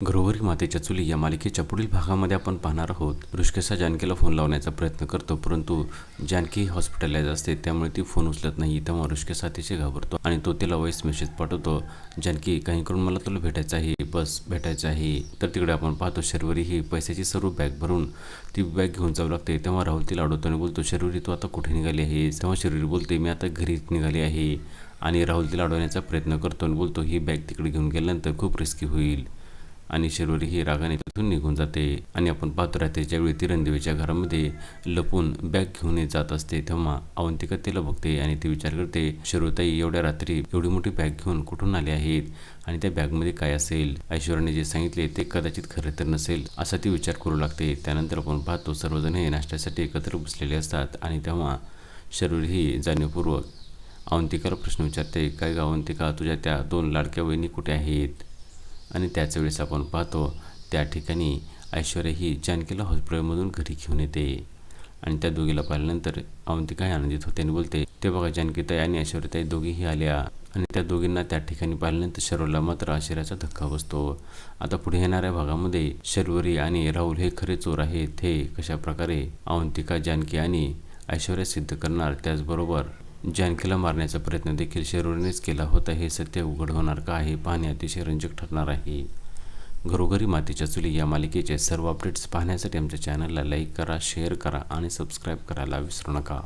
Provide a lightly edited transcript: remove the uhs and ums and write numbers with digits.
घरोघरी मातीच्या चुली या मालिकेच्या पुढील भागामध्ये आपण पाहणार आहोत. ऋषिकेश जानकीला फोन लावण्याचा प्रयत्न करतो, परंतु जानकी हॉस्पिटलाइज असते, त्यामुळे ती फोन उचलत नाही. तेव्हा ऋषिकेश अतिशय घाबरतो आणि तो तिला वॉइस मेसेज पाठवतो, जानकी काही करून मला तुला भेटायचं आहे, बस भेटायचं आहे. तर तिकडे आपण पाहतो शर्वरी ही पैशाची सर्व बॅग भरून ती बॅग घेऊन जाऊ लागते. तेव्हा राहुल तिला अडवतो आणि बोलतो, शर्वरी तू आता कुठे निघाली आहेस? तेव्हा शर्वरी बोलते, मी आता घरी निघाली आहे. आणि राहुल तिला अडवण्याचा प्रयत्न करतो आणि बोलतो, ही बॅग तिकडे घेऊन गेल्यानंतर खूप रिस्की होईल. आणि शर्वरी ही रागाने तिथून निघून जाते. आणि आपण पाहतो रात्रीच्या वेळी ती रणदेवीच्या घरामध्ये लपून बॅग घेऊन जात असते. तेव्हा अवंतिका तिला बघते आणि ती विचार करते, शर्वरीताई एवढ्या रात्री एवढी मोठी बॅग घेऊन कुठून आले आहेत आणि त्या बॅगमध्ये काय असेल? ऐश्वर्याने जे सांगितले ते कदाचित खरे तर नसेल, असा ती विचार करू लागते. त्यानंतर आपण पाहतो सर्वजण हे नाश्त्यासाठी एकत्र बसलेले असतात आणि तेव्हा शर्वरी ही जाणीवपूर्वक अवंतिकाला प्रश्न विचारते, काय ग अवंतिका, तुझ्या त्या 2 लाडक्या वहिनी कुठे आहेत? आणि त्याच वेळेस आपण पाहतो त्या ठिकाणी ऐश्वर्या ही जानकीला हॉस्पिटलमधून घरी घेऊन येते. आणि त्या दोघीला पाहिल्यानंतर अवंतिका आनंदित होते आणि बोलते, ते बघा जानकीताई आणि ऐश्वर्याताई दोघीही आल्या. आणि त्या दोघींना त्या ठिकाणी पाहिल्यानंतर शर्वरीला मात्र आश्चर्याचा धक्का बसतो. आता पुढे येणाऱ्या भागामध्ये शर्वरी आणि राहुल हे खरे चोर आहेत, हे कशा प्रकारे अवंतिका, जानकी आणि ऐश्वर्या सिद्ध करणार, त्याचबरोबर जानकीला मारण्याचा प्रयत्न देखील शर्वरीनेच केला होता, हे सत्य उघड होणार का, हे पाहणे अतिशय रंजक ठरणार आहे. घरोघरी मातीच्या चुली या मालिकेचे सर्व अपडेट्स पाहण्यासाठी आमच्या चॅनलला लाईक करा, शेअर करा आणि सबस्क्राईब करायला विसरू नका.